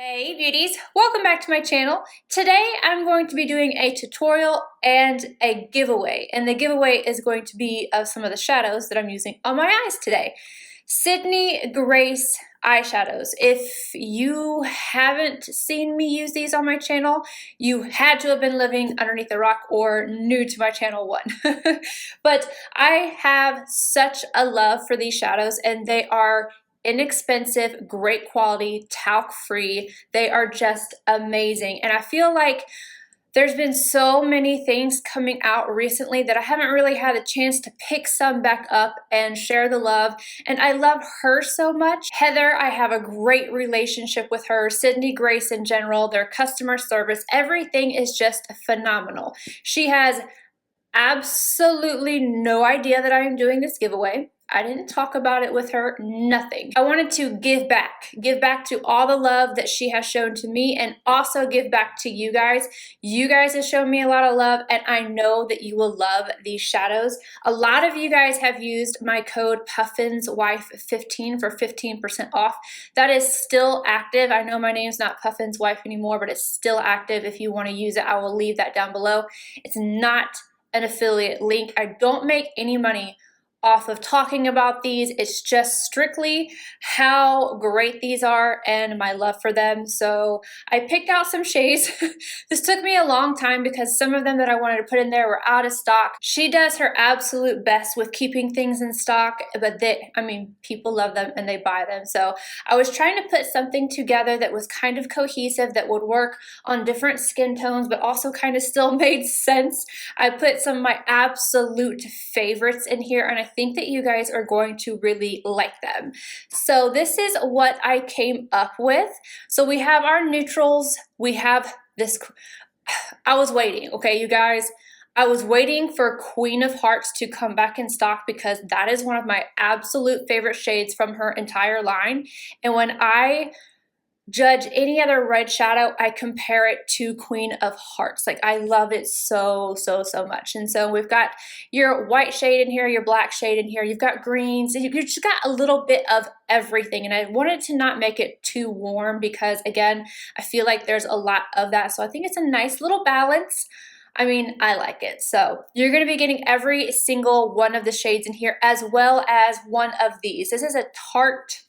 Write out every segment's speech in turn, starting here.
Hey beauties, welcome back to my channel. Today I'm going to be doing a tutorial and a giveaway, and the giveaway is going to be of some of the shadows that I'm using on my eyes today. Sydney Grace Eyeshadows. If you haven't seen me use these on my channel, you had to have been living underneath a rock or new to my channel one. But I have such a love for these shadows, and they are inexpensive, great quality, talc free. They are just amazing. And I feel like there's been so many things coming out recently that I haven't really had a chance to pick some back up and share the love. And I love her so much. Heather, I have a great relationship with her. Sydney Grace in general, their customer service, everything is just phenomenal. She has absolutely no idea that I am doing this giveaway. I didn't talk about it with her, nothing. I wanted to give back to all the love that she has shown to me, and also give back to you guys. You guys have shown me a lot of love, and I know that you will love these shadows. A lot of you guys have used my code PuffinsWife15 for 15% off. That is still active. I know my name's not Puffin's Wife anymore, but it's still active. If you want to use it, I will leave that down below. It's not an affiliate link. I don't make any money off of talking about these. It's just strictly how great these are and my love for them. So I picked out some shades. This took me a long time because some of them that I wanted to put in there were out of stock. She does her absolute best with keeping things in stock, but people love them and they buy them. So I was trying to put something together that was kind of cohesive, that would work on different skin tones, but also kind of still made sense. I put some of my absolute favorites in here, and I think that you guys are going to really like them. So this is what I came up with. So we have our neutrals. We have this. I was waiting, okay, you guys. I was waiting for Queen of Hearts to come back in stock because that is one of my absolute favorite shades from her entire line. And when I judge any other red shadow, I compare it to Queen of Hearts. Like, I love it so much. And so we've got your white shade in here, your black shade in here, you've got greens, and you've just got a little bit of everything. And I wanted to not make it too warm because, again, I feel like there's a lot of that. So I think it's a nice little balance. I mean, I like it. So you're going to be getting every single one of the shades in here, as well as one of these. This is a Tarte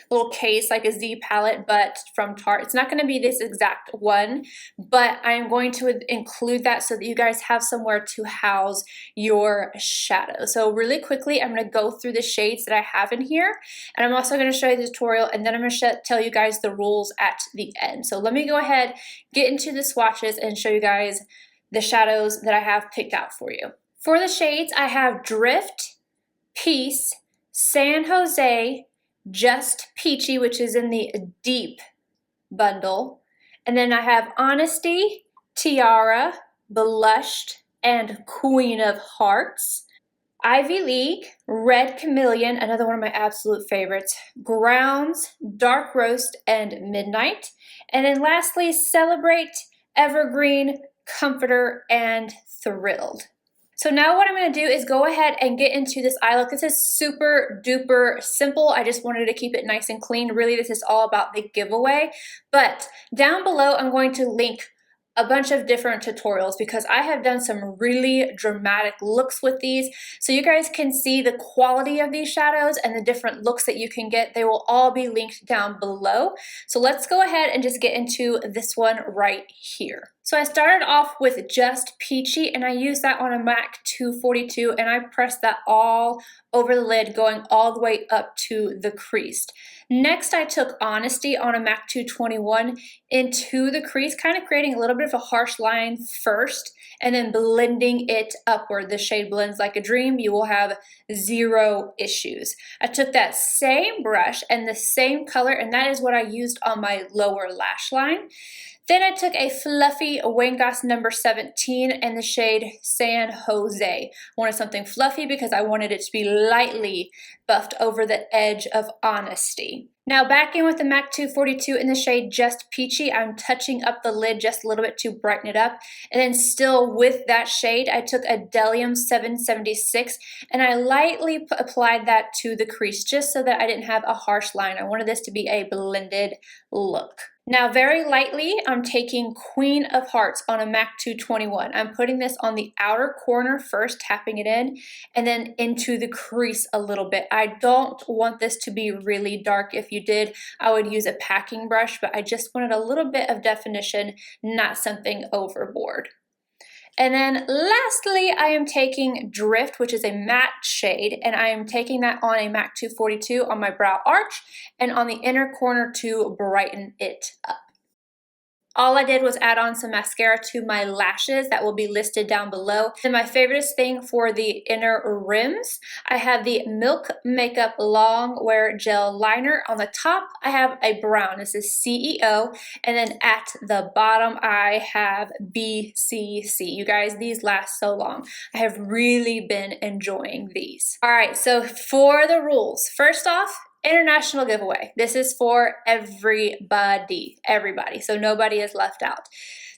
little case, like a Z palette, but from Tarte. It's not going to be this exact one, but I'm going to include that so that you guys have somewhere to house your shadow. So really quickly, I'm going to go through the shades that I have in here, and I'm also going to show you the tutorial, and then I'm going to tell you guys the rules at the end. So let me go ahead, get into the swatches, and show you guys the shadows that I have picked out for you. For the shades, I have Drift, Peace, San Jose, Just Peachy, which is in the deep bundle. And then I have Honesty, Tiara, Blushed, and Queen of Hearts. Ivy League, Red Chameleon, another one of my absolute favorites. Grounds, Dark Roast, and Midnight. And then lastly, Celebrate, Evergreen, Comforter, and Thrilled. So now what I'm going to do is go ahead and get into this eye look. This is super duper simple. I just wanted to keep it nice and clean. Really, this is all about the giveaway. But down below, I'm going to link a bunch of different tutorials because I have done some really dramatic looks with these. So you guys can see the quality of these shadows and the different looks that you can get. They will all be linked down below. So let's go ahead and just get into this one right here. So I started off with Just Peachy, and I used that on a MAC 242, and I pressed that all over the lid, going all the way up to the crease. Next, I took Honesty on a MAC 221 into the crease, kind of creating a little bit of a harsh line first, and then blending it upward. The shade blends like a dream. You will have zero issues. I took that same brush and the same color, and that is what I used on my lower lash line. Then I took a fluffy Wayne Goss number 17 in the shade San Jose. I wanted something fluffy because I wanted it to be lightly buffed over the edge of honesty. Now back in with the MAC 242 in the shade Just Peachy, I'm touching up the lid just a little bit to brighten it up. And then still with that shade, I took a Delium 776 and I lightly applied that to the crease just so that I didn't have a harsh line. I wanted this to be a blended look. Now very lightly, I'm taking Queen of Hearts on a MAC 221. I'm putting this on the outer corner first, tapping it in, and then into the crease a little bit. I don't want this to be really dark. If you did, I would use a packing brush, but I just wanted a little bit of definition, not something overboard. And then lastly, I am taking Drift, which is a matte shade, and I am taking that on a MAC 242 on my brow arch and on the inner corner to brighten it up. All I did was add on some mascara to my lashes that will be listed down below. And my favorite thing for the inner rims, I have the Milk Makeup Long Wear Gel Liner. On the top, I have a brown. This is CEO. And then at the bottom, I have BCC. You guys, these last so long. I have really been enjoying these. All right, so for the rules, first off, international giveaway. This is for everybody, so nobody is left out.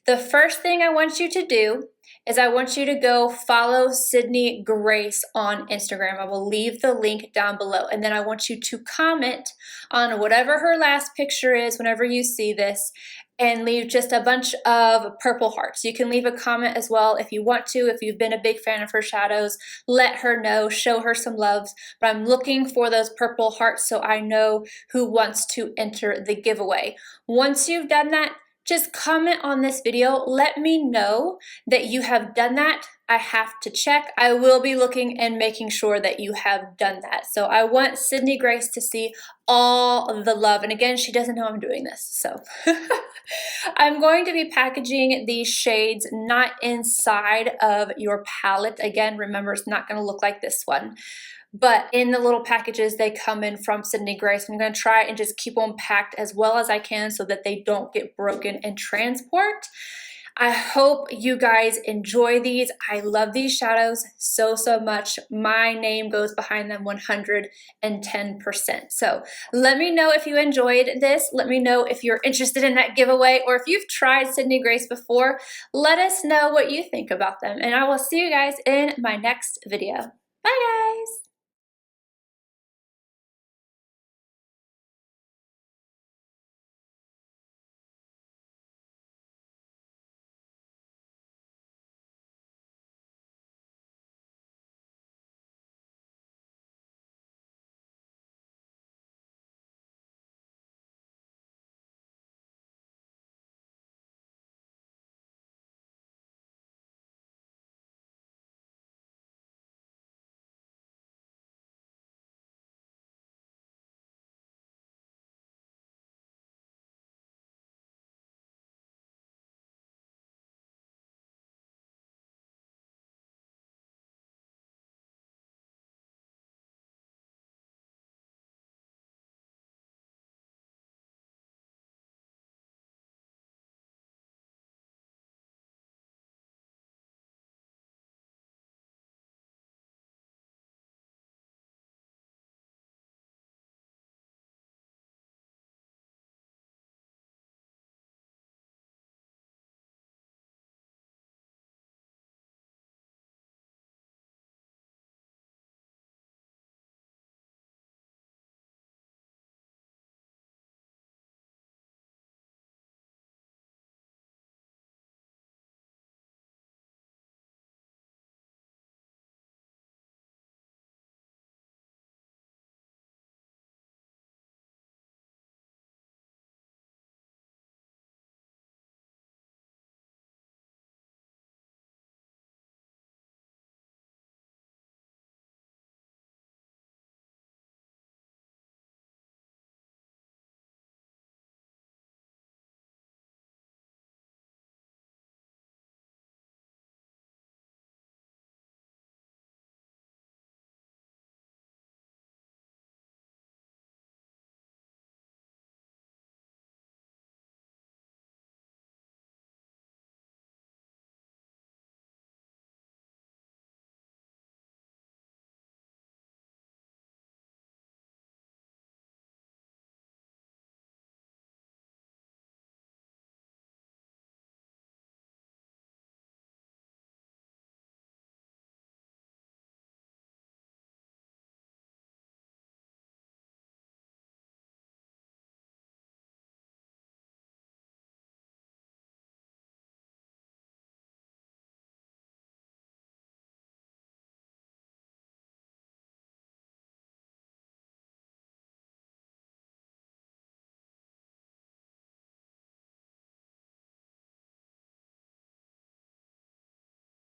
The first thing I want you to do is I want you to go follow Sydney Grace on Instagram. I will leave the link down below. And then I want you to comment on whatever her last picture is whenever you see this, and leave just a bunch of purple hearts. You can leave a comment as well if you want to. If you've been a big fan of her shadows, let her know, show her some loves. But I'm looking for those purple hearts so I know who wants to enter the giveaway. Once you've done that, just comment on this video. Let me know that you have done that. I have to check. I will be looking and making sure that you have done that. So I want Sydney Grace to see all the love. And again, she doesn't know I'm doing this, so. I'm going to be packaging these shades not inside of your palette. Again, remember, it's not going to look like this one. But in the little packages they come in from Sydney Grace, I'm going to try and just keep them packed as well as I can so that they don't get broken in transport. I hope you guys enjoy these. I love these shadows so much. My name goes behind them 110%. So let me know if you enjoyed this. Let me know if you're interested in that giveaway, or if you've tried Sydney Grace before. Let us know what you think about them. And I will see you guys in my next video. Bye guys!